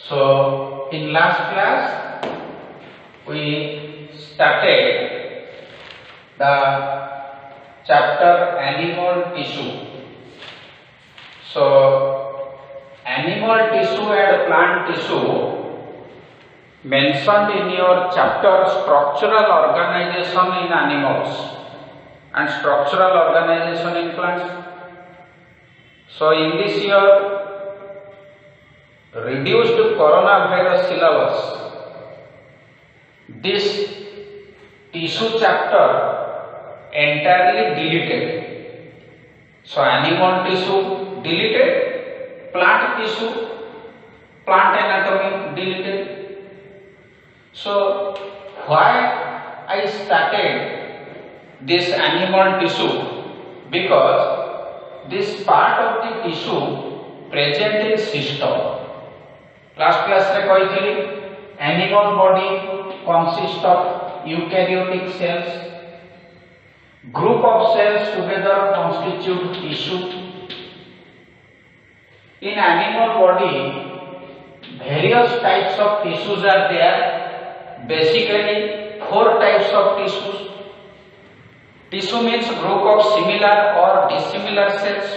So in last class we started the chapter animal tissue. So animal tissue and plant tissue mentioned in your chapter structural organization in animals and structural organization in plants. So in this year reduced coronavirus syllabus, this tissue chapter entirely deleted. So animal tissue deleted, plant tissue, plant anatomy deleted. So why I started this animal tissue? Because this part of the tissue present in system. Last class रे कही animal body consists of eukaryotic cells. Group of cells together constitute tissue. In animal body, various types of tissues are there. Basically, 4 types of tissues. Tissue means group of similar or dissimilar cells.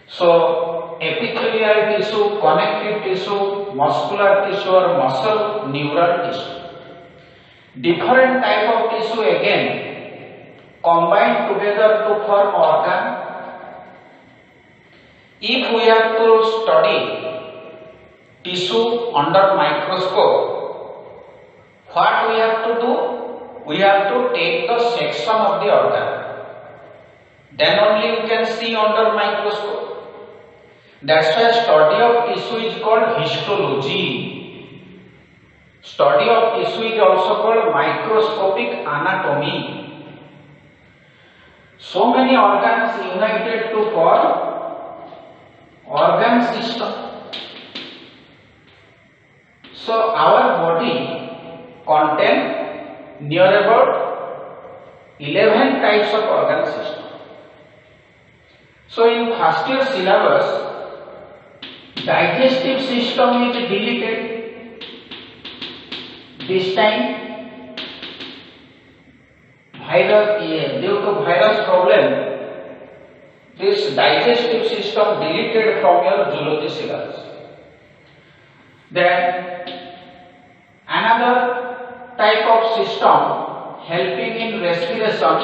So epithelial tissue, connective tissue, muscular tissue or muscle, neural tissue. Different type of tissue again combined together to form organ. If we have to study tissue under microscope, what we have to do? We have to take the section of the organ. Then only we can see under microscope. That's why study of tissue is called histology. Study of tissue is also called microscopic anatomy. So many organs united to form organ system. So our body contains near about 11 types of organ system. So in first year syllabus, digestive system is deleted. This time, due to virus problem, this digestive system deleted from your zoology syllabus. Then another type of system helping in respiration,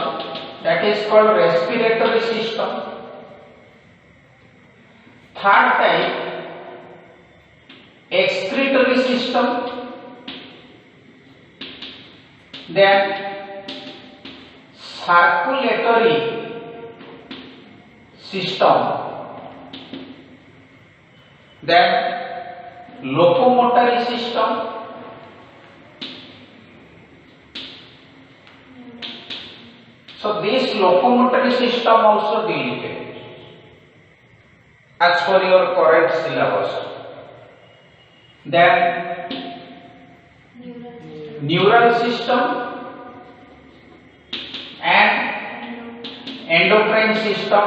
that is called respiratory system. Third type, excretory system. Then circulatory system. Then locomotory system. So this locomotory system also deleted as per your current syllabus. Then neural system and endocrine system,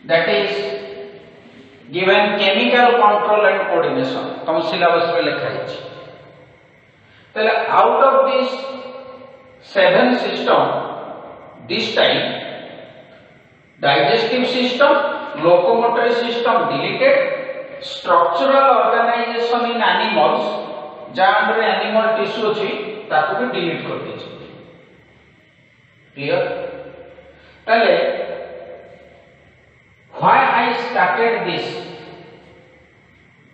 that is given chemical control and coordination. तुम syllabus में लिखा है। तो out of this 7 system, this time digestive system, locomotory system deleted. Structural organization in animals, जहाँ अंदर animal tissue अच्छी, ताकि भी delete कर दीजिए. Clear? पहले, why I started this?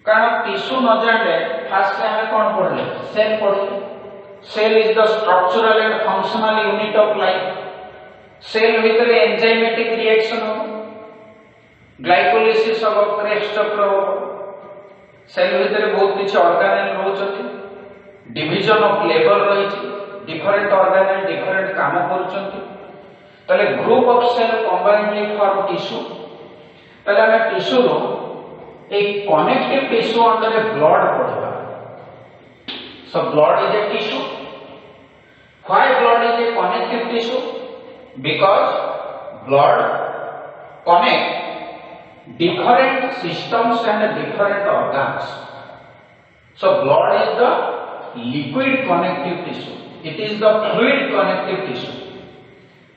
कारण tissue न जाने, first में हमें कौन पढ़ ले? Cell पढ़ ले. Cell is the structural and functional unit of life. Cell भीतर enzymatic reaction हो. ग्लाइकोलिसिस अब क्रेब्स चक्र हो. सेल भितर बहुत किछि ऑर्गेनेल रहउछथि. डिवीजन ऑफ लेबर रहिछि. डिफरेंट ऑर्गेनेल डिफरेंट काम करूछथि. तले group of cell combinely form tissue. तले हम टिश्यू रो एक कनेक्टिव टिश्यू अंडर ए ब्लड पड़िबा. So blood is a tissue. Why blood is a connective tissue? Because blood connect different systems and different organs. So blood is the liquid connective tissue. It is the fluid connective tissue.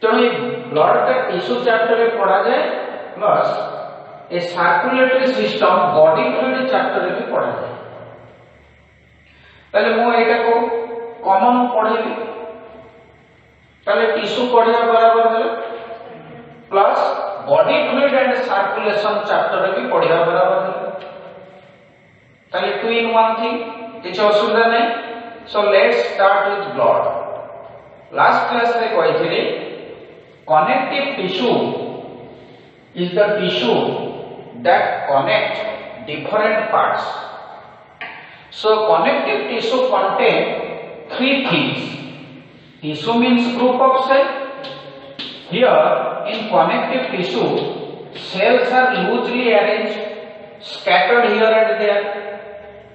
तेणु blood का tissue chapter रे पढ़ा जाए plus a circulatory system body fluid chapter रे भी पढ़ा जाए. ताले मो एटा को कॉमन पढ़ेली ताले टिश्यू पढ़िया बराबर है plus body fluid and circulation chapter रे भी पढ़िया बराबर है. ताले टू इन वन थिंग किछ असुविधा नहीं. So let's start with blood. Last class रे कहिथिले connective tissue is the tissue that connect different parts. So connective tissue contain three things. Tissue means group of cells. Here in connective tissue, cells are loosely arranged, scattered here and there.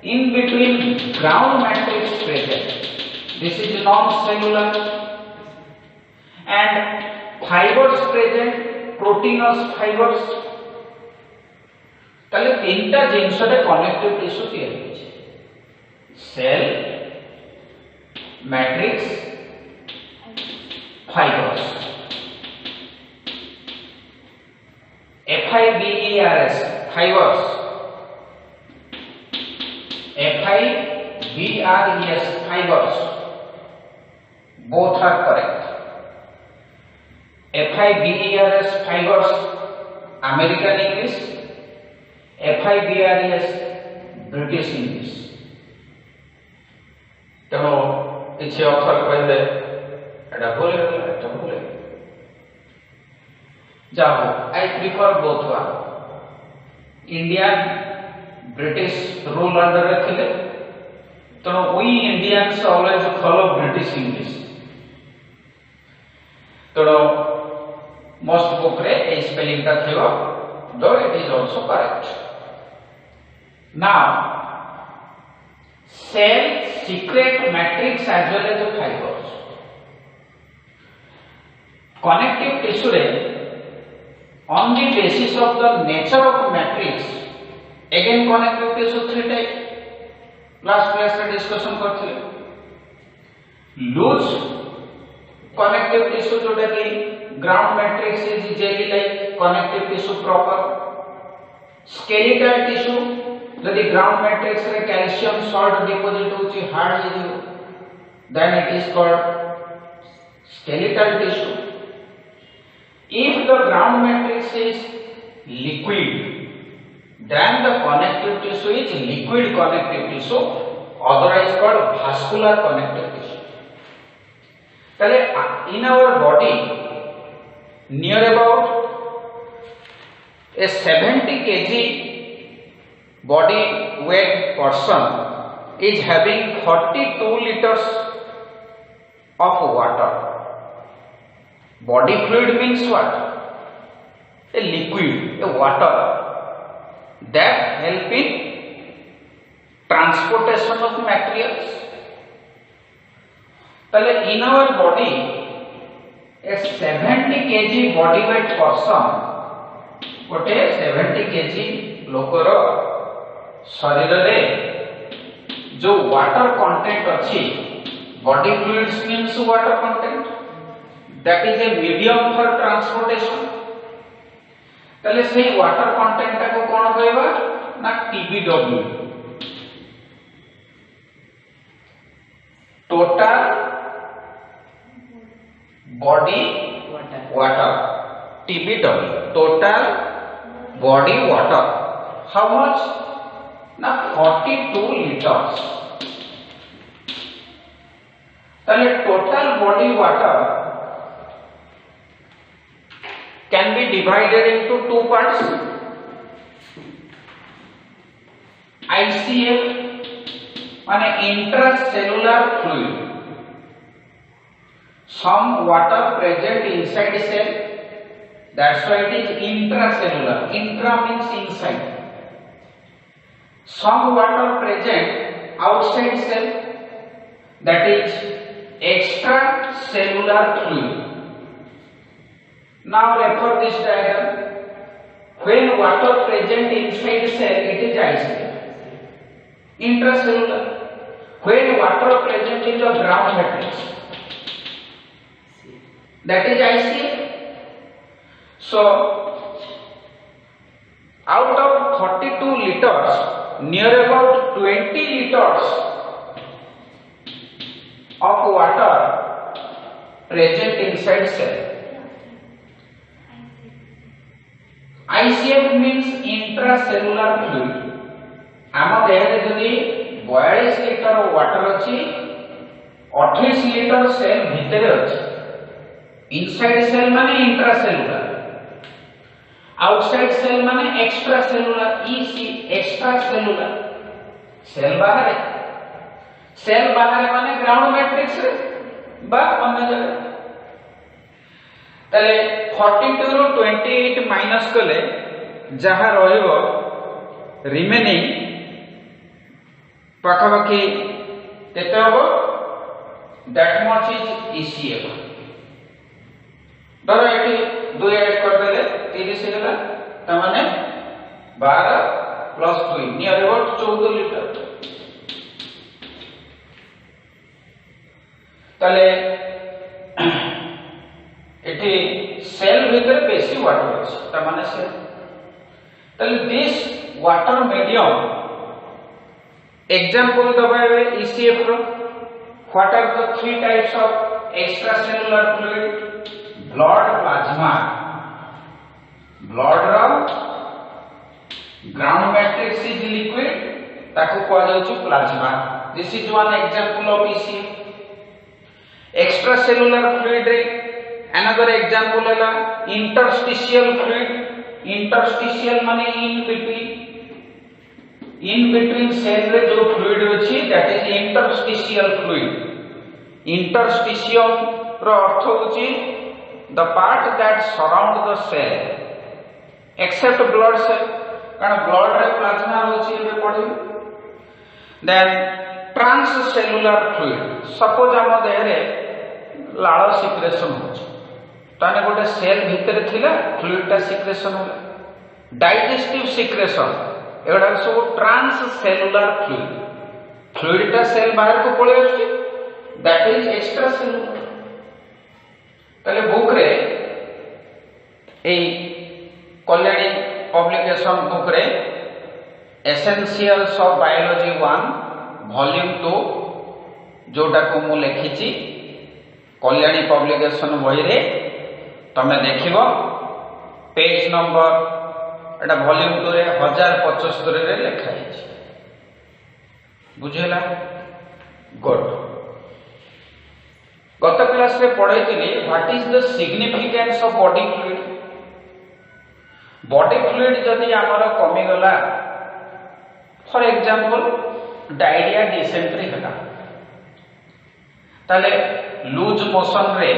In between ground matrix present. This is non-cellular. And fibers present, proteinous fibers. ताले तीनटा जिनस रे connective tissue तैयार होछि. Cell, matrix, fibres. FIBERS fibers, FIBRES fibers, both are correct. FIBERS fibers American English, FIBRES British English. तेणु किसी अक्षर कहले एटा भूल जाओ. I prefer both one. Indian British rule under रे थिले तेणु we Indians always follow British English. तेणु most book re a spelling ta thibo, though it is also correct. Now cell secrete matrix as well as the fibers. Connective tissue re on the basis of the nature of matrix, again connective tissue three type last class re discussion karthile. Loose connective tissue जोटा कि ground matrix is jelly like connective tissue proper. Skeletal tissue यदि ground matrix रे calcium salt deposit होची hard है then it is called skeletal tissue. If the ground matrix is liquid then the connective tissue is liquid connective tissue, otherwise called vascular connective tissue. In our body near about a 70 kg body weight person is having 42 liters of water. Body fluid means what? A liquid, a water that help in transportation of materials. In our body, a 70 kg body weight person, गोटे 70 kg लोकर शरीर रे जो water content अच्छी, body fluids means water content, that is a medium for transportation. तले से water content को कोन कहबा ना TBW, total body water, TBW, total body water. How much? Now 42 liters. Then total body water can be divided into two parts. ICF माने intracellular fluid. Some water present inside cell, that's why it is intracellular. Intra means inside. Some water present outside cell, that is extracellular fluid. Now refer this diagram. when water present inside cell it is ICF. Intracellular, when water present in the ground matrix that is ICF. So out of 32 liters, near about 20 liters of water present inside cell. ICF means intracellular fluid. आम देह जदि 42 litre water अच्छी 28 litre cell भितर अच्छी. Inside cell माने intracellular, outside cell माने extra cellular, EC extra cellular. Cell बाहर माने ग्राउंड मैट्रिक्स रे बा अन्य जगह. तले 42 रो 28 माइनस कले जहा रहिबो रिमेनिंग पाखापाखि केते हबो, दैट मच इज ईसीएफ. धर एठी 2 ऐड कर देले 30 हेला, त माने 12 प्लस 2 नियर अबाउट 14 लिटर. तले एठी सेल भीतर बेसी वाटर अछि, त माने सेल. तले दिस वाटर मीडियम एग्जांपल दबावे ईसीएफ रो. What are the 3 types of extracellular fluid? Blood, plasma. Blood रो ग्राउंड मैट्रिक्स इज लिक्विड, ताको को जाउची plasma. This is one example of ECF. Extracellular fluid रे another example है interstitial fluid. Interstitial माने in between cell रे जो fluid अछि that is interstitial fluid. Interstitium रो अर्थ होछि the part that surround the cell except blood cell, कारण blood रे plasma होछि एबे पढि. then transcellular fluid, suppose हम देह रे लाळ सिक्रेशन होछि, ताने गोटे सेल भीतर थिला फ्लूइडटा सिक्रेशन होला. डाइजेस्टिव सिक्रेशन एगुडा सब ट्रांससेलुलर फ्लूइड. फ्लूइडटा सेल बाहर को पळे आछि, दैट इज एक्स्ट्रासेलुलर. तले बुक रे ए कल्याणी पब्लिकेशन बुक रे एसेंशियल्स ऑफ बायोलॉजी 1 वॉल्यूम 2 जोटा को मु लिखिछि कल्याणी पब्लिकेशन बही रे तमे देखिबो पेज नंबर एटा वॉल्यूम 2 रे 1075 रे लिखा है. बुझेला? गुड. गत क्लास रे पढैतिली what is the significance of body fluid. Body fluid जदि हमर कमी गला, फॉर एग्जांपल डायरिया डिसेंट्री हला, ताले लूज मोशन रे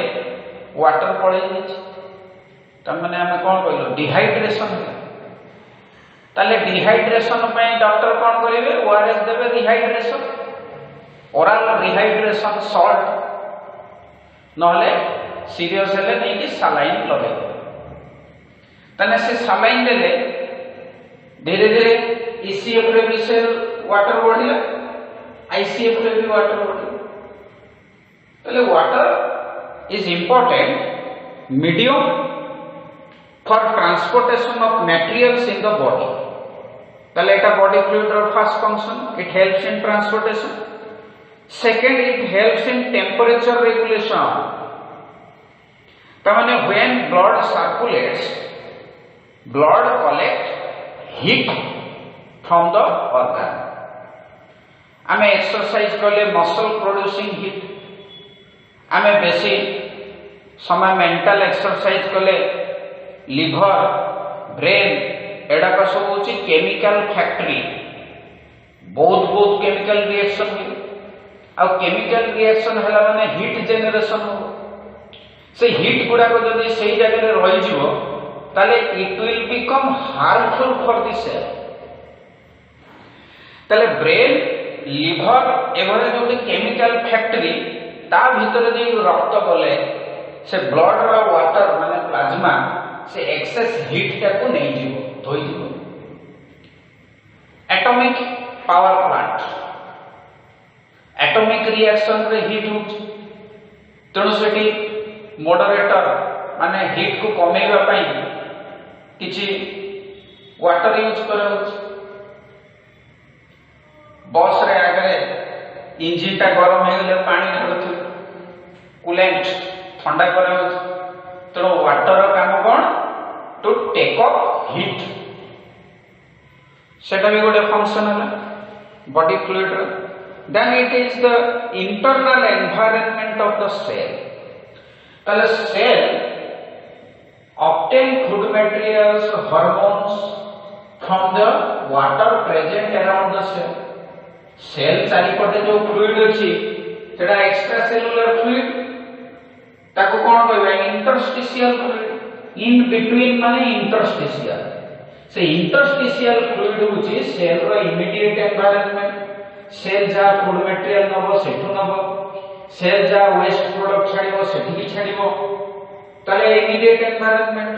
वाटर पड़े जाइए, तमने हमें कौन कहलो डिहाइड्रेशन है. ताले डिहाइड्रेशन पे डॉक्टर कौन करेंगे? ओआरएस देवे डिहाइड्रेशन, ओरल डिहाइड्रेशन सॉल्ट, नहले सीरियस हेले नहीं कि सलाइन लगे. तने से सलाइन देले धीरे धीरे ईसीएफ रे भी से वाटर बढ़िला, आईसीएफ रे भी वाटर बढ़िला. ताले water is important medium for transportation of materials in the body. Tale eta body fluid or first function, it helps in transportation. Second, it helps in temperature regulation. Tamane when blood circulates, blood collect heat from the organ. Ame exercise kale muscle producing heat. आमे बेसी समय mental exercise कले liver, brain एडाक सब होची chemical factory. बहुत chemical reaction हुए. आ chemical reaction हला माने हीट जनरेशन हो. से हीट गुडा को जदी सही जगह रे रहि जिवो ताले it will become harmful for the cell. ताले ब्रेन, लिवर एवरे जो केमिकल फैक्ट्री ता भीतर जे रक्त गले से ब्लड रो वाटर माने प्लाज्मा से एक्सेस हीट टाको नहीं जीवो धोई जीवो। Atomic power plant atomic reaction रे हीट हो तेणु सेठी मॉडरेटर माने हीट को कमेଇବା ପାଇଁ किछि वाटर यूज करा बस रे आगे इंजिन टा गरम हो गले पानी ढालुथि कूलेंट ठंडा करा तेणु वाटर काम कौन टू टेक अप हीट सेटा भी गोटे फंक्शन है बॉडी फ्लूइड रे। Then it is the internal environment of the cell. ताले cell obtain food materials hormones from the water present around the cell। Cell चारिपटे जो फ्लूइड अछि सेटा एक्स्ट्रा सेलुलर फ्लूइड ताको कोन कहबे इंटरस्टिशियल फ्लूइड। इन बिटवीन माने इंटरस्टिशियल से इंटरस्टिशियल फ्लूइड होछि सेल रो इमीडिएट एनवायरनमेंट। सेल जा फूड मटेरियल नबो सेठु नबो सेल जा वेस्ट प्रोडक्ट छाडिबो सेठु भी छाडिबो ताले इमीडिएट एनवायरनमेंट।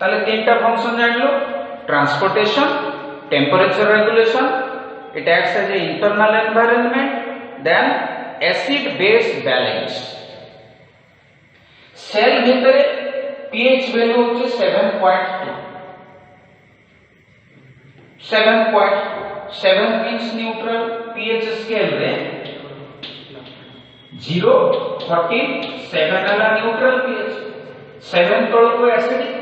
ताले तीनटा फंक्शन जानलो transportation temperature regulation it acts as a internal environment then acid base balance. Cell भितर पीएच वैल्यू होछि 7.2 7 मींस न्यूट्रल पीएच स्केल रे 0 47 हला न्यूट्रल पीएच 7 तळ को एसिडिक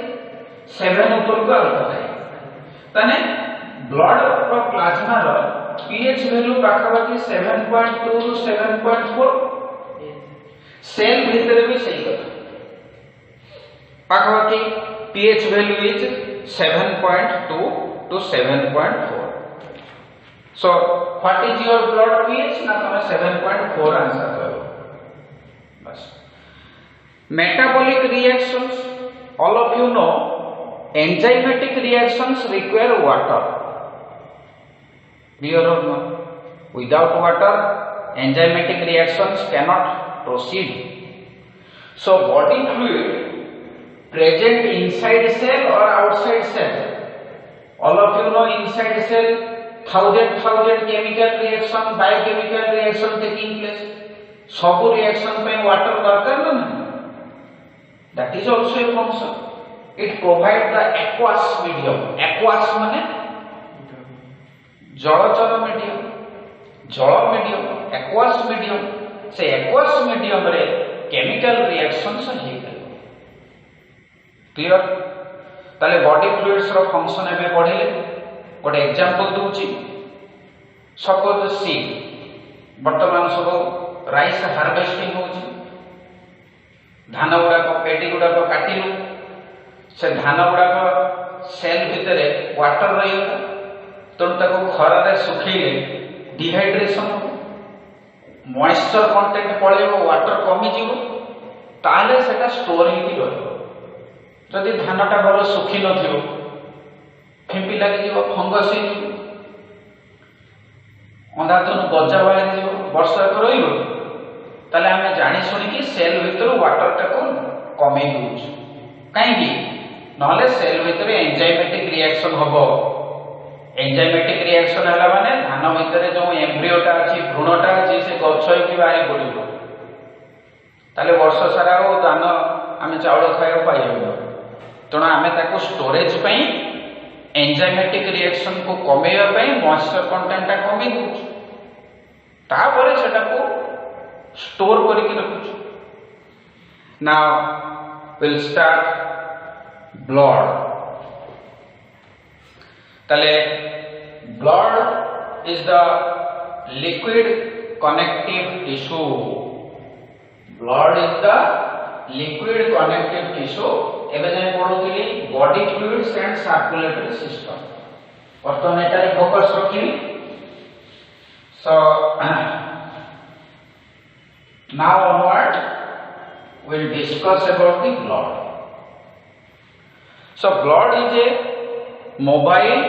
7 ऊपर को अल्कलाइन तने ब्लड और प्लाज्मा रो पीएच वैल्यू पाखापाखि 7.2 टू 7.4 सेल भीतर भी सही कथा पाखापाखि pH value is 7.2 to 7.4। so what is your blood pH ना तुम्हें 7.4 आंसर करो बस। metabolic reactions all of you know enzymatic reactions require water clear or not। without water enzymatic reactions cannot proceed। so body fluid present inside cell or outside cell all of you know inside cell thousand chemical reaction biochemical reaction taking place सब reaction पे water दरकार ना that is also a function। it provide the aqueous medium aqueous माने जलचर medium जल medium aqueous medium से aqueous medium रे chemical reactions हे clear. ताले बॉडी फ्लूइड्स रो फंक्शन एबे पढिले गोटे एग्जांपल दूची सपोज सी वर्तमान सब राइस हार्वेस्टिंग होची धान गुडा को पेडी गुडा को काटिलु से धान गुडा को सेल भितरे वाटर रहियो तण ताको खरा रे सुखैले डिहाइड्रेशन मॉइस्चर कंटेंट पळेबो वाटर कमी जीवो ताले सेटा स्टोर हेकी रहइबो। जदि धानटा भल सुखी नथियो फिंपी लागि जीव फंगस अंधातन गजा बाहरी जीव वर्षा को रहिबो ताले आमे जानि सुनि कि सेल भितर वाटर टाको कमे होउछ काहे कि नहले सेल भितर एंजाइमेटिक रिएक्शन हबो। एंजाइमेटिक रिएक्शन हला माने धान भितर जो एम्ब्रियोटा अछि भ्रूणटा अछि से गछ कि बाहरी पडिबो ताले वर्ष सारा ओ धान आमे चावल खाइबो पाइबो तेणु आम स्टोरेज एंजाइमेटिक रिएक्शन को कमेवा मॉइस्चर कंटेंट कमी दूपर से स्टोर करके रखुछु। Now will start blood. ताले blood is the liquid connective tissue. Blood is the liquid connective tissue. एबे जाय पढुथिली body fluids and circulatory system वर्तमान एटारे फोकस रखिली। So now onward we'll discuss about the blood। so blood is a mobile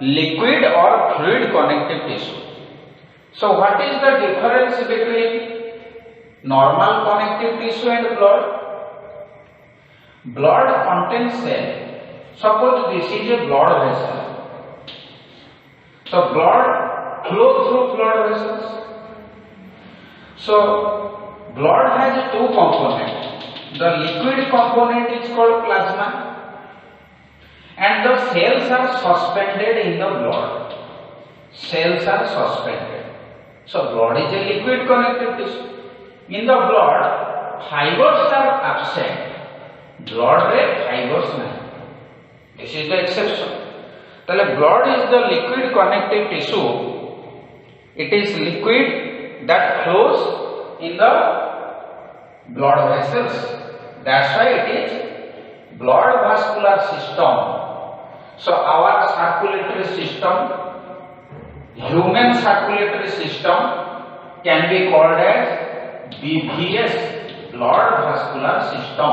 liquid or fluid connective tissue। so what is the difference between normal connective tissue and blood? blood contains cell. Suppose this is a blood vessel. So blood flow through blood vessels. So blood has two components. The liquid component is called plasma, and the cells are suspended in the blood. Cells are suspended. So blood is a liquid connective tissue. In the blood, fibers are absent. Blood re fibers nahi. This is the exception. So blood is the liquid connective tissue. It is liquid that flows in the blood vessels. That's why it is blood vascular system. So our circulatory system, human circulatory system, can be called as BVS, blood vascular system.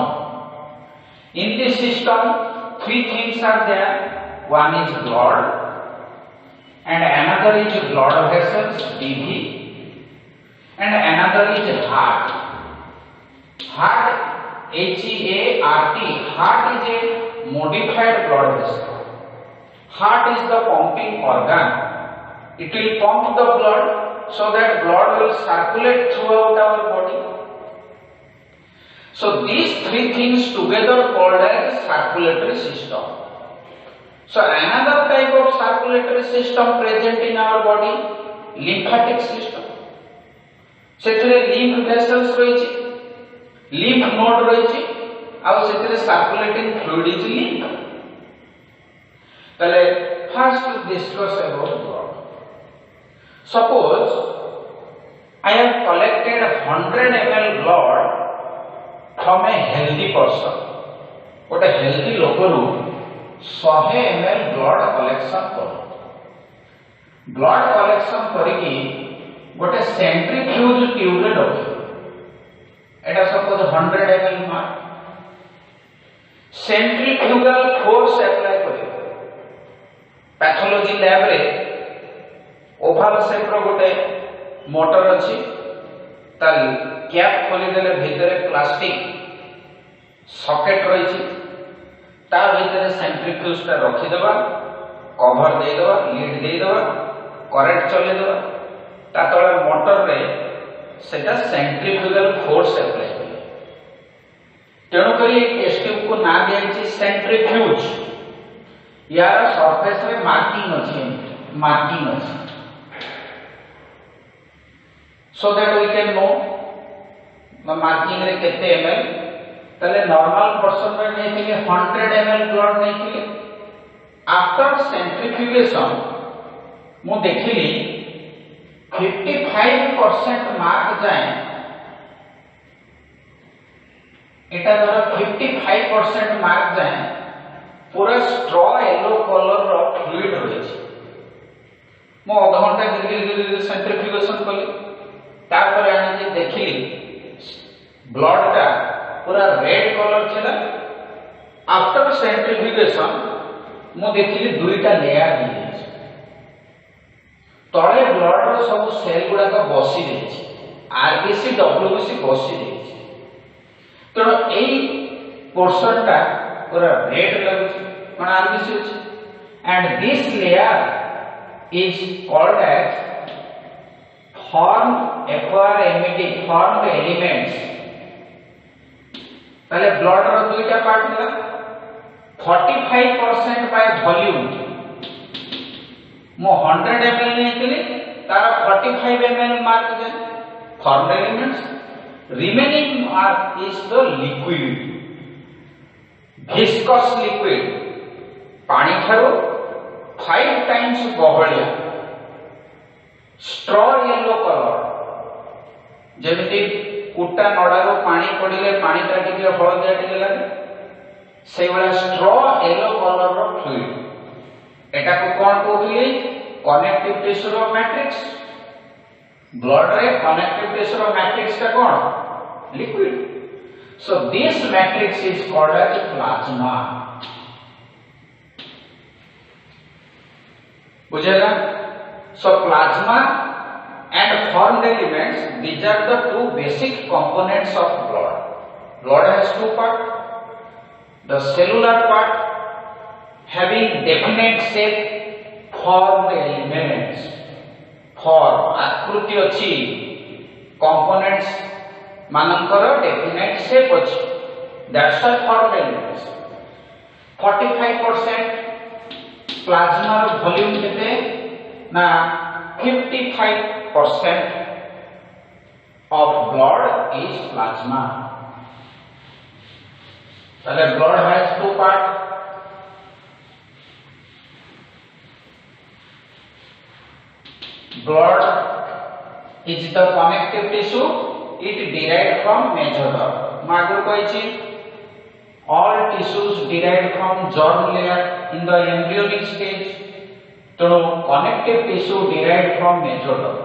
In this system, three things are there. One is blood, and another is blood vessels, BV, and another is heart. Heart, H-E-A-R-T, heart is a modified blood vessel. Heart is the pumping organ. It will pump the blood so that blood will circulate throughout our body. So these three things together called as circulatory system. So another type of circulatory system present in our body, lymphatic system. ସେଥିରେ lymph vessels ରହିଛି, lymph node ରହିଛି, ଆଉ ସେଥିରେ circulating fluid is lymph. ତାହେଲେ first to discuss about blood. Suppose I have collected 100 ml blood from a healthy person. गोटे healthy लोकरू 100 ml blood collection करो. Blood collection करिकी गोटे सेंट्रीफ्यूज ट्यूब रे रखो. एटा सपोज 100 ml मार. सेंट्रीफ्यूगल फोर्स अप्लाई करियो. Pathology lab रे ओभाल शेप रो गोटे मोटर अछि. ताल कैप खोली देले भितरे प्लास्टिक सॉकेट रही छी. ता भितरे सेंट्रीफ्यूज ता रखी देबा, कवर दे देबा, लीड दे देबा, करंट चले देबा. ता तळे मोटर रे सेटा सेंट्रीफ्यूगल फोर्स अप्लाई करियो. तेणु करी टेस्ट ट्यूब को ना दिया छी सेंट्रीफ्यूज. यार सरफेस रे मार्किंग अछि, मार्किंग अछि. So that we can know the marking रे केते ml. तले नॉर्मल पर्सन में नहीं थिले 100 ml ब्लड नहीं थिले. आफ्टर सेंट्रीफ्यूगेशन मु देखिली 55% मार्क जाए. एटा धर 55% मार्क जाए पूरा स्ट्रॉ येलो कलर रो फ्लूइड रही छी. मु आधा घंटा गिर सेंट्रीफ्यूगेशन कली. तापर आनी जे देखिली ब्लड टा पूरा रेड कलर थिला. आफ्टर सेंट्रीफ्यूगेशन मु देखिली दुईटा लेयर दी छै. तळे ब्लड रो सब सेल गुडा का बसी देछि, आरबीसी डब्ल्यूबीसी बसी देछि. तो एई पोर्शन टा पूरा रेड लागछि कोन आरबीसी अछि. And this layer is called as formed elements. पहले ब्लड रो दुईटा पार्ट मिला. 45% बाय वॉल्यूम मो 100 ml नेथिले तार 45 ml mark J formed elements. remaining mark is the liquid, viscous liquid, पानी ठारो 5 times बहलिया, स्ट्रॉ येलो कलर. जेमिति कुटा नडारो पानी पड़िले पानी टा टिके हळदिया टिके लागे, से वाला स्ट्रॉ येलो कलर रो फ्लूइड. एटा को कोन कहली? कनेक्टिव टिश्यू रो मैट्रिक्स. ब्लड रे कनेक्टिव टिश्यू रो मैट्रिक्स का कोन? Liquid. So this matrix is called as plasma. बुझेगा? So plasma and formed elements, these are the two basic components of blood. Blood has two parts. The cellular part having definite shape, formed elements. Form आकृति अच्छी, components मानकर definite shape अच्छी. That's why formed elements. 45% plasma volume केते ना 55% of blood is plasma. The blood has two parts. Blood is the connective tissue. It derived from mesoderm. Magur koichi. All tissues derived from germ layer in the embryonic stage. So connective tissue derived from mesoderm.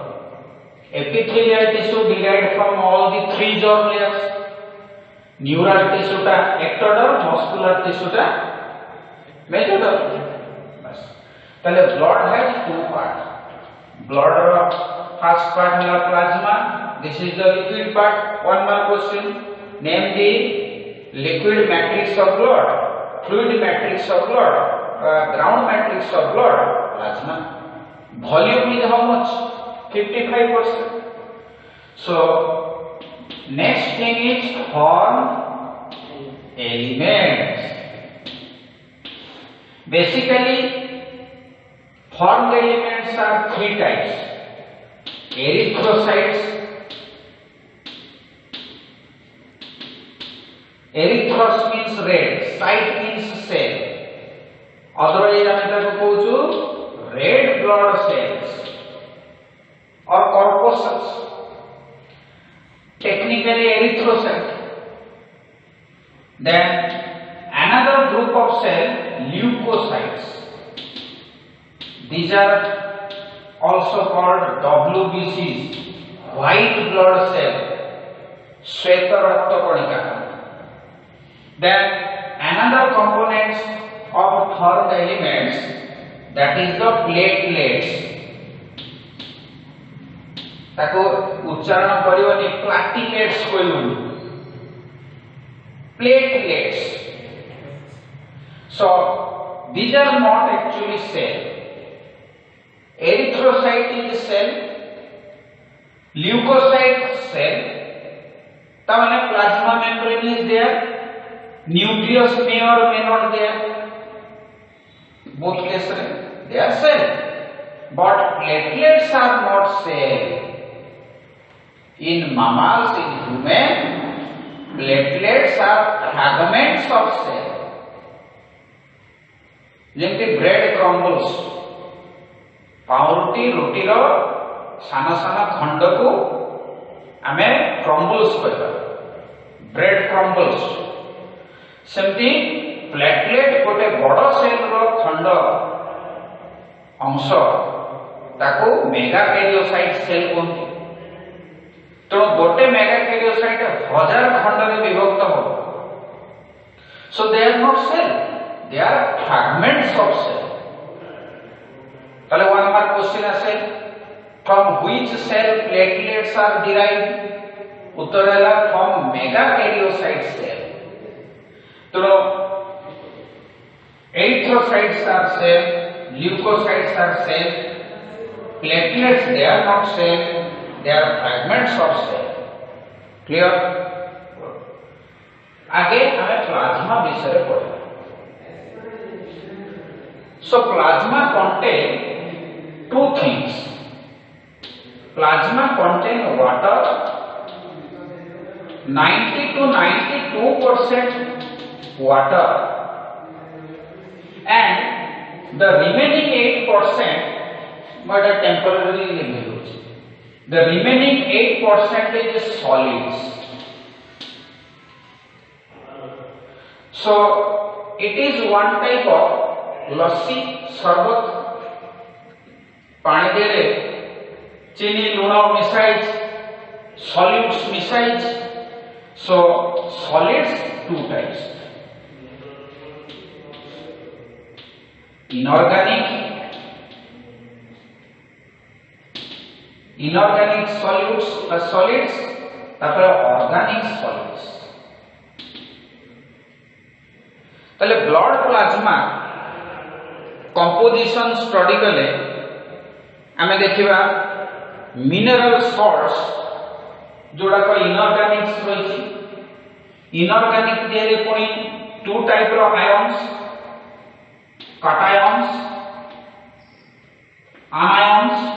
Epithelial tissue derived from all the three germ layers. Neural tissue ta ectoderm, muscular tissue ta mesoderm. Tale blood has two parts. Blood first part is plasma. This is the liquid part. One more question. Name the liquid matrix of blood, fluid matrix of blood, ground matrix of blood. Plasma. Volume is how much? 55%. So next thing is formed elements. Basically, formed elements are three types: erythrocytes. Erythros means red, cyte means cell. Otherwise, I am red blood cells or corpuscles. Technically, erythrocyte. Then another group of cells, leukocytes. These are also called WBCs, white blood cell, Shweta Rakta Kanika. Then another component of formed elements, that is the platelets. ताको उच्चारण करिवनी platelets कहूँ. Platelets. So these are not actually cell. Erythrocyte is cell, leukocyte cell. तावने plasma membrane is there. Nucleus may or may not there. Both cases they are cell, but platelets are not cell. In mammals, in human, platelets are fragments of cell. जेमती bread crumbles, पाउरुटी रुटीर सान सान खंड को आमे crumbles कहबा. Bread crumbles. सेमती प्लेटलेट गोटे बड़ सेल रो खंड अंश ताको मेगाकैरियोसाइट सेल कहते. तो गोटे मेगाकैरियोसाइट 1000 खंड रे विभक्त हो. So they are not cell, they are fragments of cell. ताले वन मार्क क्वेश्चन आसे, from which cell platelets are derived. उत्तर है फ्रॉम मेगाकैरियोसाइट सेल. तो erythrocytes are cell, leukocytes are cell, platelets they are not cell, they are fragments of cell. Clear? आगे हमें plasma विषय पढ़ेंगे. So plasma contain two things. Plasma contain water, 90 to 92% water, and the remaining 8% but temporarily removed. The remaining 8% is solids. So it is one type of lassi sarbat. पानी देले चीनी लूण मिसाइज, solids मिसाइज. So solids two types. Inorganic solids, तापर organic solids. ताले blood plasma composition study कले आमे देखिबा mineral salts जोड़ा को इनऑर्गेनिक्स रही इनऑर्गेनिक देरे पुणी टू टाइप रो ions cations anions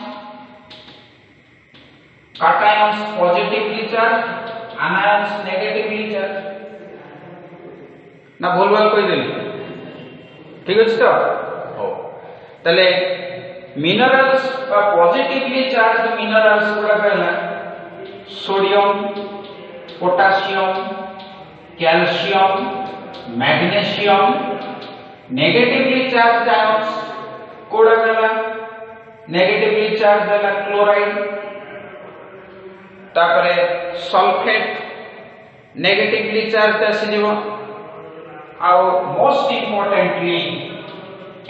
cations positively charge anions negatively charge ना भूल भाल कोई देली ठीक अछि तो हो तले मिनरल्स पॉजिटिवली चार्ज मिनरल्स गुड़ा कहला sodium potassium calcium magnesium negatively charge ions कोड़ा कहला नेगेटिवली चार्ज देला क्लोराइड तापरे सल्फेट नेगेटिवली चार्ज आसीजिवो आउ most importantly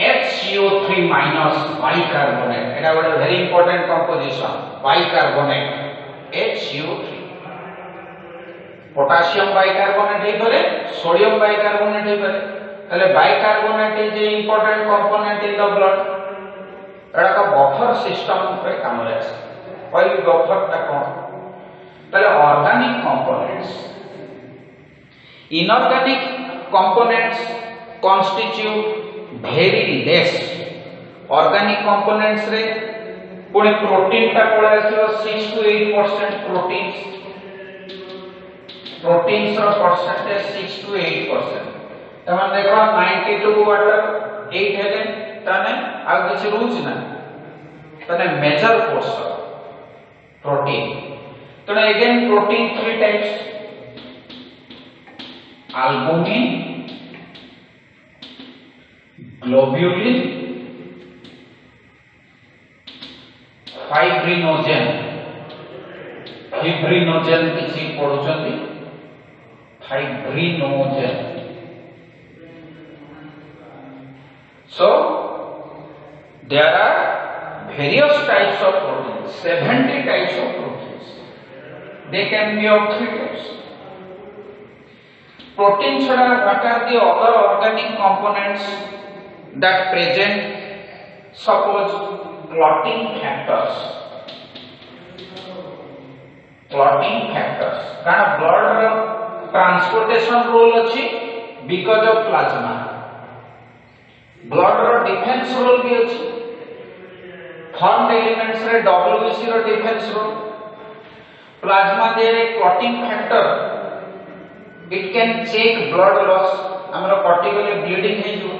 HCO3 minus bicarbonate एटा बड़ा very important composition bicarbonate HCO3 potassium bicarbonate हे करे सोडियम बाइकार्बोनेट हे करे तले bicarbonate is a important component in the blood एटा का बफर सिस्टम पे काम रे ओइ बफर ता कोन तले organic components inorganic components constitute very less organic components रे पुणे प्रोटीन ता कोला आसीयो 6 to 8% प्रोटीन्स रो परसेंटेज 6 to 8% तमन देखो 92 वाटर 8 हेले तने आ किछ रूच ना तने मेजर पोर्शन प्रोटीन तने again protein 3 types albumin globulin fibrinogen किसी पढुचंती fibrinogen so there are various types of proteins 70 types of proteins they can be of 3 types protein chhada what are the other organic components that present suppose clotting factors कारण blood रो transportation role अछि because of plasma blood row defense role भी अछि formed elements रे WBC row defense role plasma there clotting factor it can check blood loss हमरो particularly bleeding हे जो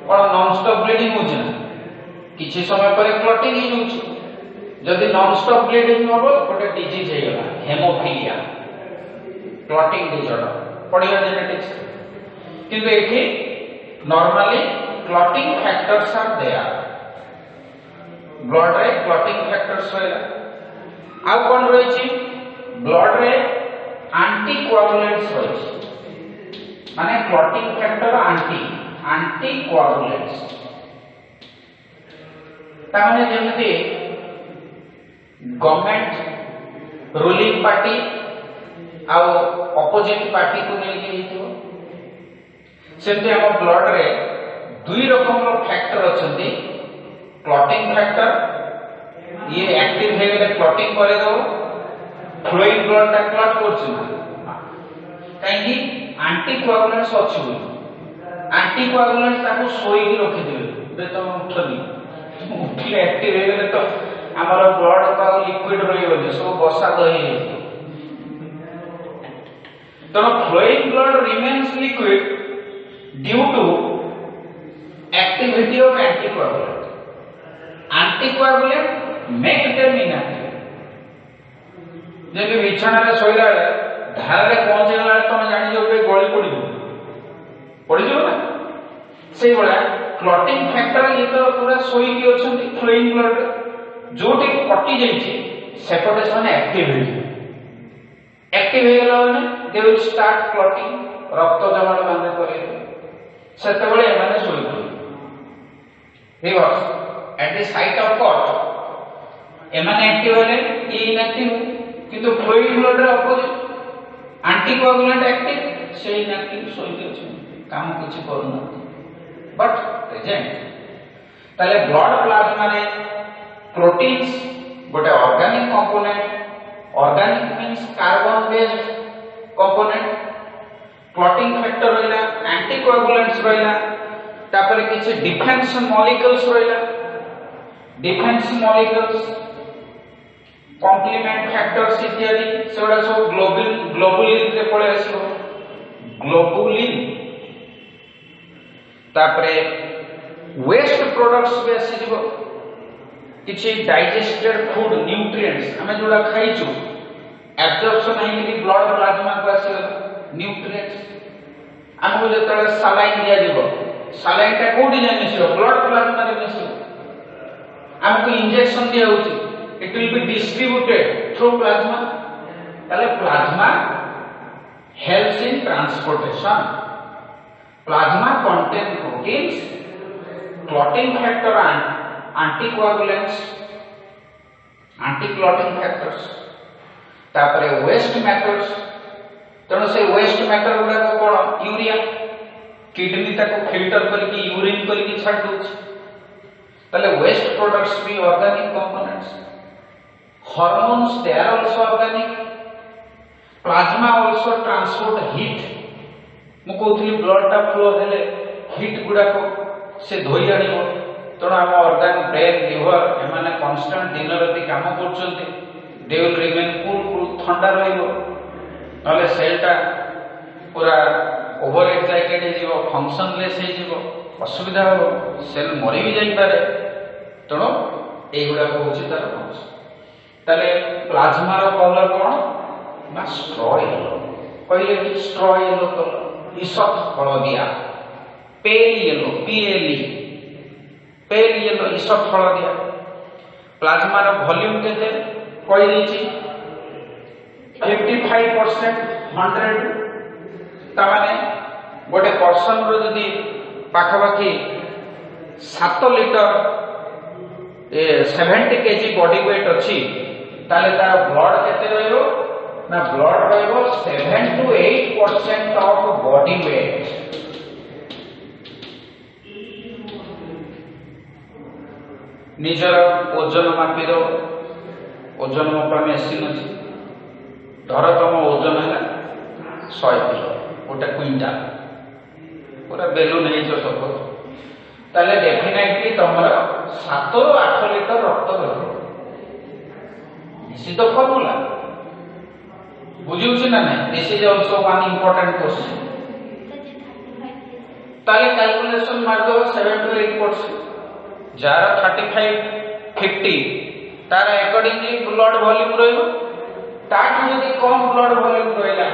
और non stop bleeding हो जाए किछि समय पर क्लॉटिंग ही होछि जदि नॉन स्टॉप ब्लीडिंग होबो गोटे डिजीज हे गला हेमोफिलिया क्लॉटिंग डिसऑर्डर पढ़िया जेनेटिक्स किंतु एठी normally clotting factors are there blood रे क्लॉटिंग फैक्टर्स होइला आ कोन रहै छी ब्लड रे एंटीकोआगुलेंट्स रहै छी माने क्लॉटिंग फैक्टर एंटीकोआगुलेंट्स ताने जेमति गवर्नमेंट रूलिंग पार्टी आ ऑपोजिट पार्टी को नै हेतिबो सेमते हम ब्लड रे दुई रकम रो फैक्टर अछंती क्लॉटिंग फैक्टर ये एक्टिव हे गेले क्लॉटिंग करे दो फ्लोइंग ब्लड ता क्लॉट करछ काहे एंटीकोआगुलेंट्स अछि एंटीकोआगुलेंट्स ताको सोई की रखि देबे बे तो उठनी उठले एक्टिव हे गेले तो हमर ब्लड का लिक्विड रही होले सो बसा दही तो flowing blood remains liquid due to activity of anticoagulant make them inactive जे बिछाना रे सोइला धार रे पहुंचे गला तुम जानि जो बे गोली पड़ी जो ना से बड़ा क्लॉटिंग फैक्टर ये तो पूरा सोई की अछंती फ्लोइंग ब्लड जोटी कटि जाई छी सेपटे से एक्टिव हे गला ने दे विल स्टार्ट क्लॉटिंग रक्त जमाट बांधे करे सेते बळे माने सोई reverse at the site of cut एमाने एक्टिव हेले ये इनएक्टिव किंतु फ्लोइंग ब्लड रे अपोजिट एंटीकोआगुलेंट एक्टिव से इनएक्टिव सोई के अछि काम किसी करूना बट प्रेजेंट ताले ब्लड प्लाज्मा रे प्रोटीन्स गोटे organic component organic means carbon based component clotting factor रहिला एंटीकोएगुलेंट्स रहिला तापर किछि डिफेंस मॉलिक्यूल्स रहिला डिफेंस मॉलिक्यूल्स कॉम्प्लीमेंट फैक्टर्स इत्यादि सेगुडा सब ग्लोबुलिन रे पळे आसो ग्लोबुलिन तापरे वेस्ट प्रोडक्ट्स भी आसी जिवो किछि डाइजेस्टेड फूड न्यूट्रिएंट्स हमें जोड़ा खाइछु एब्जॉर्प्शन है कि ब्लड प्लाज्मा को आसी न्यूट्रिएंट्स हमको जतले सलाइन दिया जिवो सलाइन ता कोडी जाय मिसियो ब्लड प्लाज्मा रे मिसियो हमको इंजेक्शन दिया होची it will be distributed through plasma tale plasma helps in transportation plasma contain proteins clotting factor and anticoagulants anti-clotting factors तापरे waste matters तेणु से waste matter गुडा को कोन यूरिया किडनी ताको फिल्टर करके यूरिन करके छाड़ दोछ ताले waste products भी organic components hormones they are also organic plasma also transport heat मु कहथि ब्लड टा फ्लो हेले हीट गुडा को से धोई आनिबो तण हम ऑर्गन ब्रेन लिवर एमाने कांस्टेंट दिन राति काम करछन्ते दे विल रिमेन कूल ठंडा रहइबो नले सेल टा पूरा ओवर एक्साइटेड हे जीवो फंक्शनलेस हे जीवो असुविधा हो सेल मरि भी जाई पारे तण एई गुडा को होछि तार फंक्शन ताले प्लाज्मा रो कलर कोन ना स्ट्रॉ येलो पहिले कि स्ट्रॉ येलो कलर ईसत हळदिया पेल येलो पेल येलो ईसत हळदिया प्लाज्मा रो वॉल्यूम केते कहि दिछि 55% 100 ता माने गोटे पर्सन रो जदी पाखापाखि 7 लीटर 70 केजी बॉडी वेट अछि ताले तार ब्लड केते रहइबो ना ब्लड रहइबो 7 to 8% ऑफ बॉडी वेट निजर ओजन मापी दो ओजन मापा मेसिन अछि धर तम ओजन है 100 किलो गोटे क्विंटल पूरा बेलून है जो सब ताले डेफिनेटली तमरा 7 ରୁ 8 लीटर रक्त रहइबो सीधा फॉर्मूला बुझिउछि ना नहीं this is also one important question ताले कैलकुलेशन मार दो 7 to 8% जार 35 50 तार अकॉर्डिंगली ब्लड वॉल्यूम रहइबो ताठ यदि कम ब्लड वॉल्यूम रहइला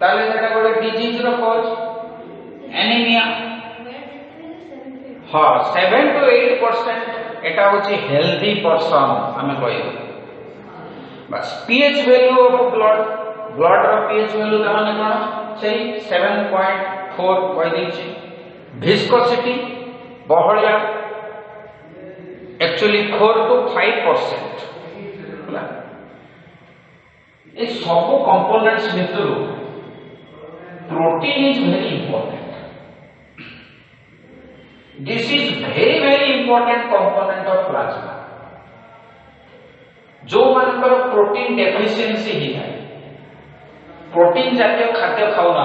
ताले सेटा गोटे डिजीज रो कॉज एनीमिया हां 7 to 8% एटा होची हेल्दी पर्सन हमें कहइबो बस pH वैल्यू ऑफ ब्लड रो pH वैल्यू त माने कोन सेही 7.4 कहि दैछि विस्कोसिटी बहलिया एक्चुअली 4 to 5% ए सब कंपोनेंट्स भितरु protein is very important this is very important component of plasma जो मानकर प्रोटीन डेफिशिएंसी ही है प्रोटीन जातीय खाद्य खाउना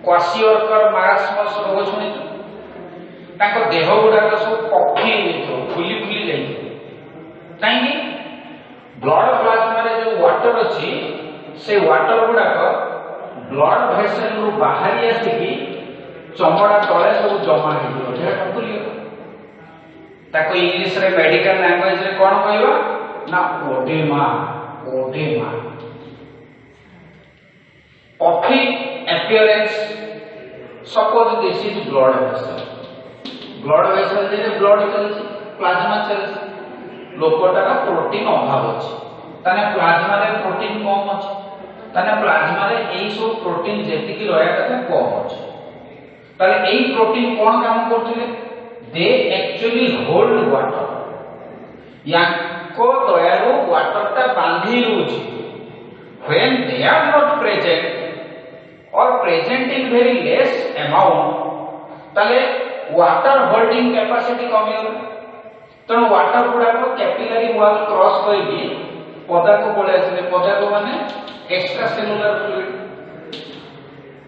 क्वासियरकर मारास्मस रोग सुनि ताको देह गुडा सब पफी फुली फुली जाई काई ब्लड प्लाज्मा रे जो वाटर अछि से वाटर गुडा ब्लड वेसल रो बाहरी आसी चमड़ा तले सब जमा हो जेटा फुली ताको इंग्लिश रे मेडिकल लैंग्वेज रे कोन कहबा ना oedema puffy appearance suppose this is blood vessel जे ब्लड चलछि प्लाज्मा चलछि लोकटार प्रोटीन अभाव अछि ताने प्लाज्मा रे प्रोटीन कम अछि ताने प्लाज्मा रे एई सब प्रोटीन जेति कि रहया कथा कम अछि ताले एई प्रोटीन कोन काम करथिले दे एक्चुअली होल्ड वाटर या को दयारो वाटर ता बांधी रुछि when they are not present or present in very less amount ताले वाटर होल्डिंग कैपेसिटी कमी हो तेणु वाटर गुड़ा को कैपिलरी वॉल क्रॉस करके पौधा को पड़े आसले पौधा को माने एक्स्ट्रा सेलुलर फ्लूइड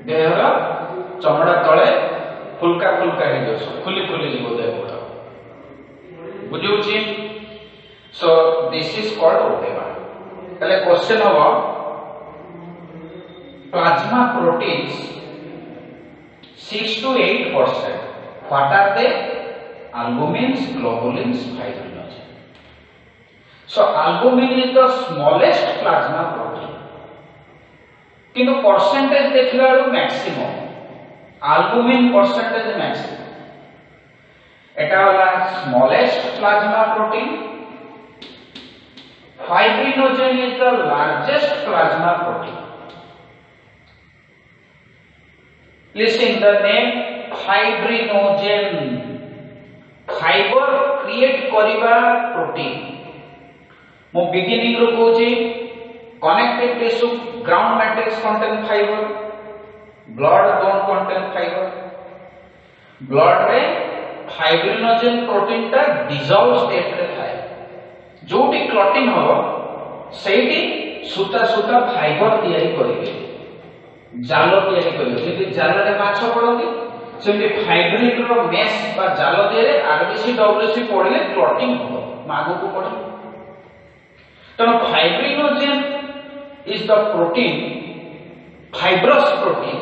देहर चमड़ा तले फुल्का फुल्का हे जो खुली खुली जीव देह गुड़ा बुझुची so this is called oedema ताले क्वेश्चन हो plasma proteins 6 to 8%. What are they? Albumins, globulins, fibrinogen. So albumin is the smallest plasma protein. किंतु percentage देखिला बेलू maximum. Albumin percentage maximum. एटा वाला smallest plasma protein. Fibrinogen is the largest plasma protein. Listen the name fibrinogen. Fiber create करिबा protein. मो beginning row कहूची connective tissue ground matrix contain fiber, blood don't contain fiber. Blood रे fibrinogen protein ता dissolve state रे थाए. जोटी clotting हो सेठी सुता सुता fiber तैयारी करिवे. जाल तैयारी करिवे जेति जाल रे माछ पड़ोगी सेमि फाइब्रिन रो मेश बा जाल देरे आरबीसी डब्ल्यूसी पड़ले क्लॉटिंग हो मागो को पड़े तनो fibrinogen is the protein fibrous protein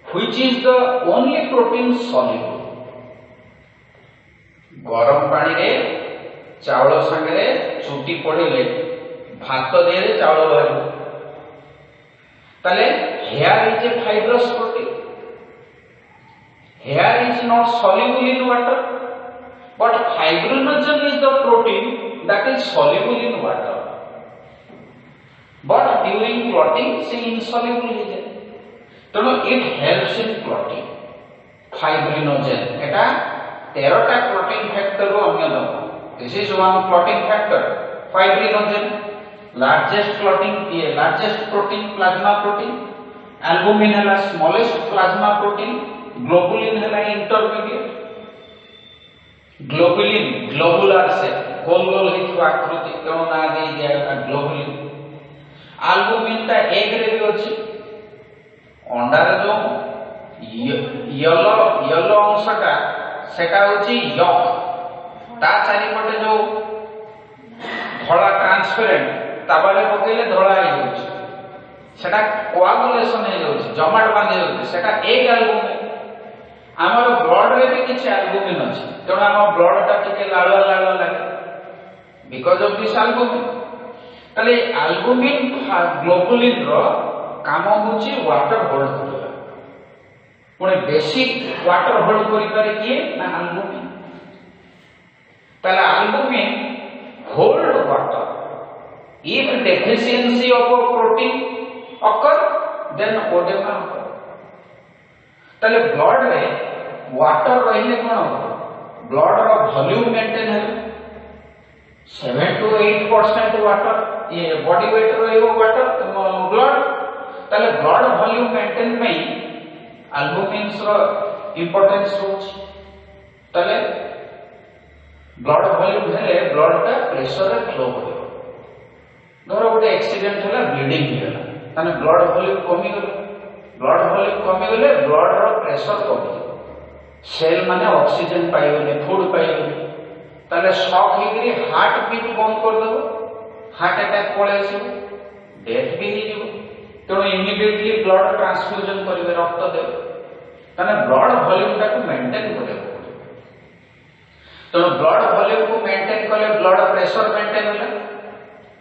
which is the only protein soluble गरम पानी रे चावल संगे चुटी पड़िले भात देरे चावल बाहर ताले hair is a fibrous protein. Hair is not soluble in water, but fibrinogen is the protein that is soluble in water. But during clotting, it is insoluble in it. So it helps in clotting. Fibrinogen. एटा 13 टा clotting factor row Anyatam. This is one clotting factor. Fibrinogen. Largest clotting largest protein plasma protein. Albumin है smallest plasma protein. Globulin है intermediate. Globulin globular से गोल गोल हित आकृति क्यों ना दे दिया globulin. Albumin ता एक रे भी अछि. अंडा रे जो येलो अंशटा सेटा होछि यॉक. ता चारि पटे जो धला ट्रांसपेरेंट ताबाले पकेले धला हे होछि सेटा कोआगुलेशन हे होछि जमाट बांधे होछि सेटा एक एल्बुमिन हमर ब्लड रे भी किछ एल्बुमिन अछि तोना हम ब्लड ता टिके लाल लाल लागे बिकॉज़ ऑफ दिस एल्बुमिन तले एल्बुमिन ग्लोबुलिन रो काम होछि वाटर होल्ड करला पुणे बेसिक वाटर होल्ड करि करे किए ना एल्बुमिन तले albumin hold water. If deficiency of a protein occur, then oedema occur. तले blood रे water रहिले कोन हो? Blood रो volume maintain है 7 to 8% water. ये body weight रहियो water blood. तले blood volume maintain में albumins रो importance होछि. तले ब्लड वॉल्यूम हेले ब्लड का प्रेशर रे फ्लो करियो धरो गोटे एक्सीडेंट होला ब्लीडिंग होला ताने ब्लड वॉल्यूम कमी गले ब्लड रो प्रेशर कमी सेल माने ऑक्सीजन पाइबने फूड पाइबने ताले शॉक हेकरी हार्ट बीट बंद कर दबो हार्ट अटैक पळे आसी डेथ भी हे जिवो तो इमीडिएटली ब्लड ट्रांसफ्यूजन करिवे रक्त देबे ताने ब्लड वॉल्यूम ता को मेंटेन करियो तो ब्लड वॉल्यूम को मेंटेन कले ब्लड प्रेशर मेंटेन होला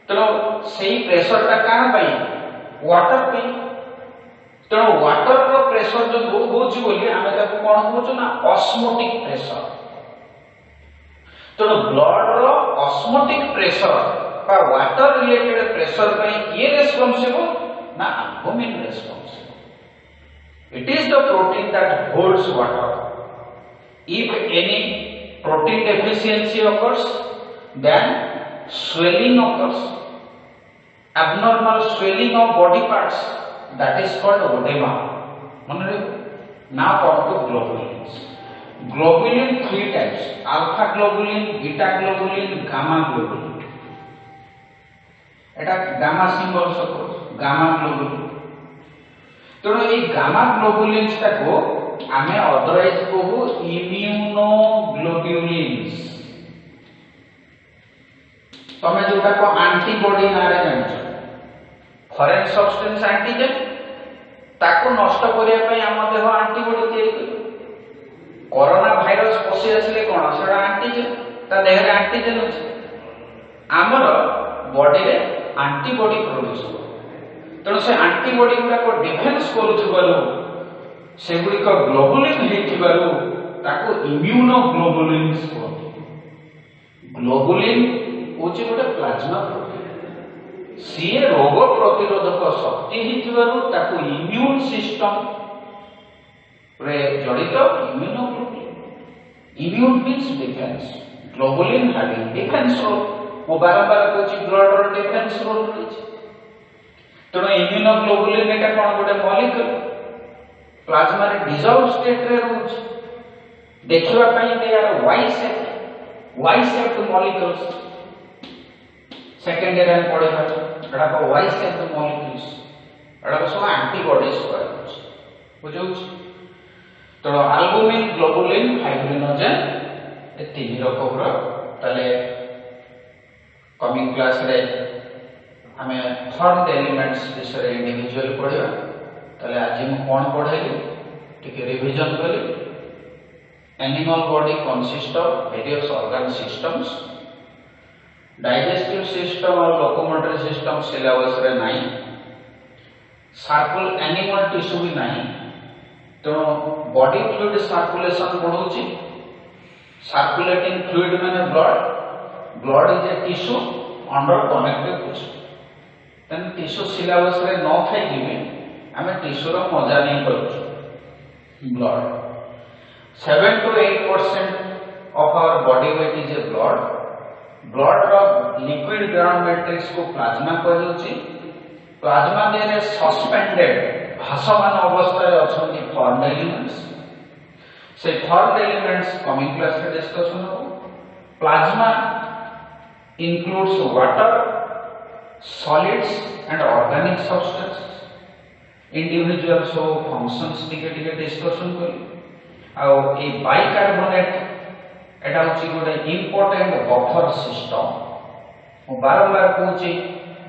तो सेही प्रेशर ता कान पई वाटर पई तो वाटर रो प्रेशर जो होची बोली हमें ताको कोन होचो ना ऑस्मोटिक प्रेशर तो ब्लड रो ऑस्मोटिक प्रेशर बा वाटर रिलेटेड प्रेशर पई ये रिस्पांसिबल ना albumin responsible it is the protein that holds water if any protein deficiency occurs then swelling occurs abnormal swelling of body parts that is called odema. Now come to globulins. Globulin 3 types: alpha globulin, beta globulin, gamma globulin. এটা gamma symbol suppose gamma globulin. तेणु ये gamma globulins को आमे otherwise कहू इम्यूनोग्लोब्युलिन्स। तमे जोटा को antibody नारे जानछ फॉरेन सब्सटेंस एंटीजन ताको नष्ट करिया पई हम देह एंटीबॉडी तयारी करू। कोरोना भाइरस पसी आसले कोन सेडा एंटीजन ता देह रे एंटीजन अछि हमर बॉडी रे एंटीबॉडी प्रोड्यूस हो। तेणु से एंटीबॉडी गुडा को डिफेंस करूथिबारु सेगुडी को ग्लोबुलिन हेथिबारु ताको इम्यूनोग्लोबुलिन्स कहते। ग्लोबुलिन होची गोटे प्लाज्मा प्रोटीन सी रोग प्रतिरोधक शक्ति हेथिबारु ताको इम्यून सिस्टम रे जड़ित immunoglobulin. Immune means defence, globulin having defence role. वो बारंबार कहूँ ब्लड रो डिफेंस रोल रही। तेणु इम्यूनोग्लोबुलिन एटा कोन गोटे मॉलिक्यूल प्लाज्मा रे डिसॉल्व स्टेट रे रहउछ। देखिबा पई they are Y shaped molecules. Second year में पढ़ेबा एटा को वाई शेप्ड मॉलिक्यूल्स एटा को सब एंटीबॉडीज कहउछ बुझउछ। तो एल्बुमिन, ग्लोबुलिन, फाइब्रिनोजेन ए तीन रकम रो तले कमिंग क्लास रे हमें थर्ड एलिमेंट्स विषय इंडिविजुअल पढ़िबा। तले आज हम कोन पढ़ेली टिके रिवीजन करी। Animal body consist of various organ systems. Digestive system और लोकोमोटरी सिस्टम सिलेबस रे नाही। सर्कुल एनिमल टिश्यू भी नाही। तो बॉडी फ्लूइड सर्कुलेशन बढ़ुची। सर्कुलेटिंग फ्लूइड माने blood. Blood is a tissue under connected tissue. Then tissue syllabus रे न खाई दिबे आमे टिश्यू रो मजा नहीं करूछु। Blood 7 to 8% of our body weight is a blood. Blood row liquid ground matrix को प्लाज्मा कहउची। प्लाज्मा देरे सस्पेंडेड भासमान अवस्था रे अछंती फॉर्म्ड एलिमेंट्स। से फॉर्म्ड एलिमेंट्स कमिंग क्लास रे डिस्कशन हो। Plasma includes water, solids and organic substances. Individual so functions टिके discussion करी। आ ए bicarbonate एटा होची गोटे इंपोर्टेंट बफर सिस्टम। मु बारंबार कहूची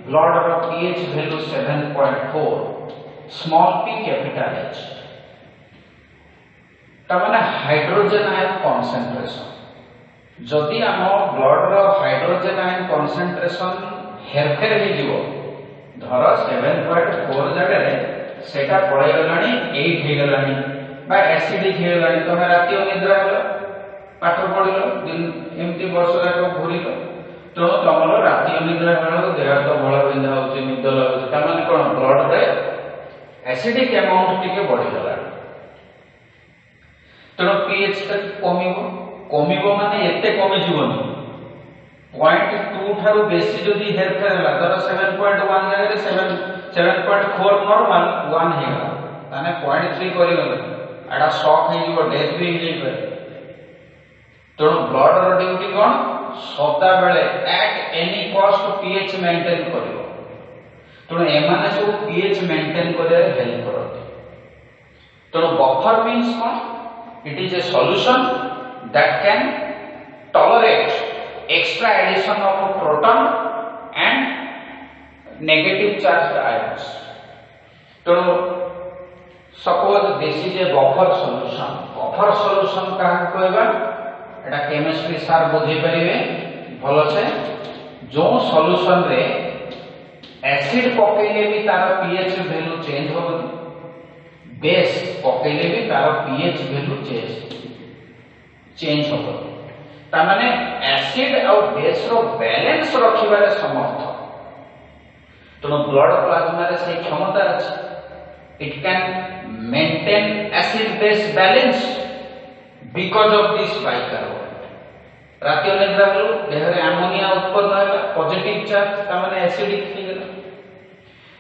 ब्लड रो pH value 7.4 small p capital h तमाने हाइड्रोजन आयन कंसंट्रेशन। जदि आम ब्लड रो हाइड्रोजन आयन कंसंट्रेशन हेरफेर हो जिवो धर 7.4 जगह रे सेटा पळे गलानी 8 हे गलानी बा एसिडिक हे गलानी तमे राती निद्रा हलो पाठ पढिलो दिन एमती वर्ष जाक घुरिलो तो तमरो राती निद्रा हलो देह तो बळ बिंधा होची निद लागुची त माने कोन ब्लड रे एसिडिक अमाउंट टिके बढ़ी गला। तो पीएच तक कमिबो माने एते कमी जीवनी 0.2 थारु बेसी जदी हेरफेर हला धर 7.1 जगह 7.4 नॉर्मल 1 हे गला ताने 0.3 करि गला एडा शॉक हे जीवो डेथ भी हे पारे। तो ब्लड रो ड्यूटी कोन सदा बेले at any cost pH maintain करिवो। तो एमाने सब पीएच मेंटेन करे हेल्प करते। तो बफर मींस कोन it is a solution that can tolerate extra addition of a proton and negative charged ions. तो suppose this is a buffer solution. Buffer solution का कहबा एटा केमिस्ट्री सार बुझी परिवे भलो से जो सॉल्यूशन रे एसिड पकेले भी तार पीएच वैल्यू चेंज होबो। बेस पकेले भी तार पीएच वैल्यू चेंज होबो। ता माने एसिड और बेस रो बैलेंस रखिबारे समर्थ। तो ब्लड प्लाज्मा रे से क्षमता अछि। It can maintain acid base balance because of this bicarbonate. राति निद्रा हलो देह रे अमोनिया उत्पन्न होला पॉजिटिव चार्ज ता माने एसिडिक हो गेला।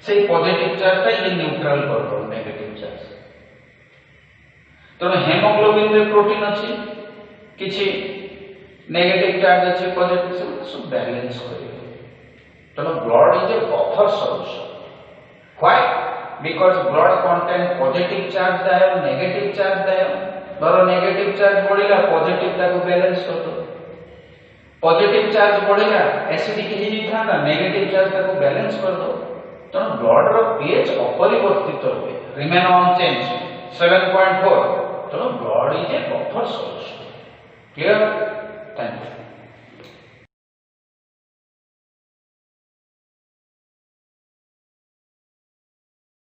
से पॉजिटिव चार्ज ये न्यूट्रल कर नेगेटिव चार्ज तेणु हेमोग्लोबिन रे प्रोटीन अच्छी किसी नेगेटिव चार्ज अच्छे पॉजिटिव सब बैलेंस करेंगे तेणु blood is A buffer solution why because blood contain positive charge ion negative charge ion धर नेगेटिव चार्ज बढ़िला पॉजिटिव ताको बैलेंस कर दो पॉजिटिव चार्ज बढ़िला एसिडिक ही था नेगेटिव चार्ज ताको बैलेंस कर दो तेणु ब्लड रो पीएच अपरिवर्तित रहे रिमेन अनचेंज 7.4 तेणु blood is A buffer solution clear